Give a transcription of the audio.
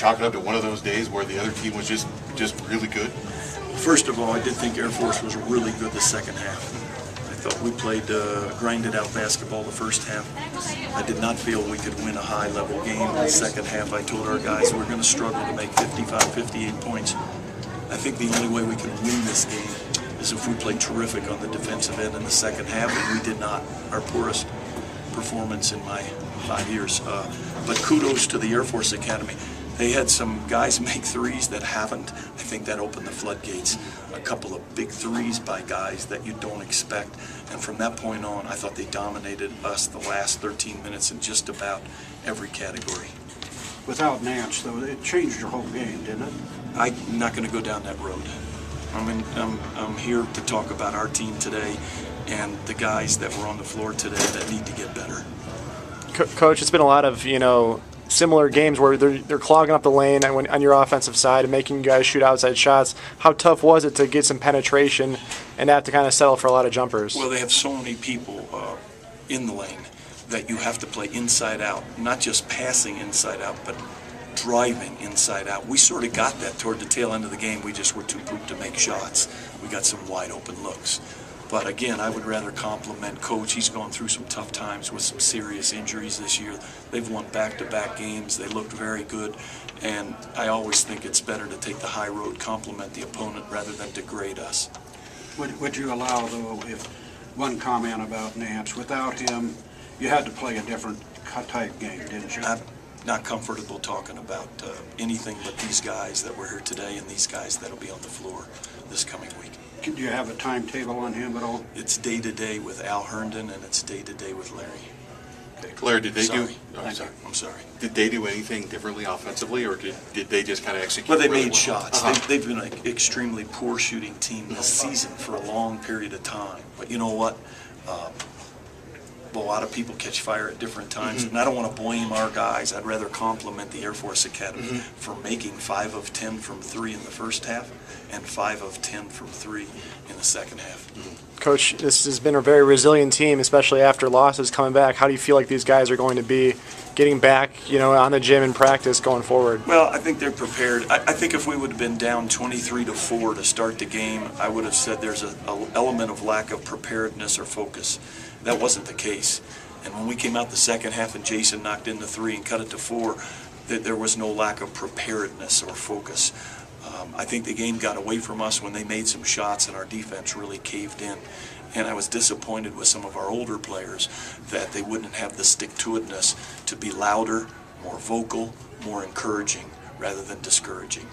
chalk it up to one of those days where the other team was just really good? First of all, I did think Air Force was really good the second half. I thought we played grinded out basketball the first half. I did not feel we could win a high-level game in the second half. I told our guys we're going to struggle to make 55, 58 points. I think the only way we can win this game is if we play terrific on the defensive end in the second half, and we did not. Our poorest performance in my 5 years. But kudos to the Air Force Academy. They had some guys make threes that haven't. I think that opened the floodgates. A couple of big threes by guys that you don't expect. And from that point on, I thought they dominated us the last 13 minutes in just about every category. Without Nance, though, it changed your whole game, didn't it? I'm not going to go down that road. I'm here to talk about our team today and the guys that were on the floor today that need to get better. Coach, it's been a lot of, similar games where they're clogging up the lane on your offensive side and making you guys shoot outside shots. How tough was it to get some penetration and have to kind of settle for a lot of jumpers? Well, they have so many people in the lane that you have to play inside out, not just passing inside out, but driving inside out. We sort of got that toward the tail end of the game. We just were too pooped to make shots. We got some wide open looks. But again, I would rather compliment Coach. He's gone through some tough times with some serious injuries this year. They've won back-to-back games. They looked very good. And I always think it's better to take the high road, compliment the opponent, rather than degrade us. Would you allow, though, if one comment about Nance, without him, you had to play a different type game, didn't you? I'm not comfortable talking about anything but these guys that were here today and these guys that'll be on the floor this coming week. Do you have a timetable on him at all? It's day-to-day with Al Herndon, and it's day-to-day with Larry. Okay. Larry, did they do? Oh, I'm sorry. Did they do anything differently offensively, or did they just kind of execute? Well, they really made well? shots. They've been an extremely poor shooting team this season for a long period of time. But you know what? A lot of people catch fire at different times, and I don't want to blame our guys. I'd rather compliment the Air Force Academy for making 5 of 10 from 3 in the first half and 5 of 10 from 3 in the second half. Coach, this has been a very resilient team, especially after losses coming back. How do you feel like these guys are going to be getting back, on the gym and practice going forward? Well, I think they're prepared. I think if we would have been down 23-4 to start the game, I would have said there's an element of lack of preparedness or focus. That wasn't the case. And when we came out the second half and Jason knocked in the 3 and cut it to 4, there was no lack of preparedness or focus. I think the game got away from us when they made some shots and our defense really caved in. And I was disappointed with some of our older players that they wouldn't have the stick-to-itness to be louder, more vocal, more encouraging, rather than discouraging.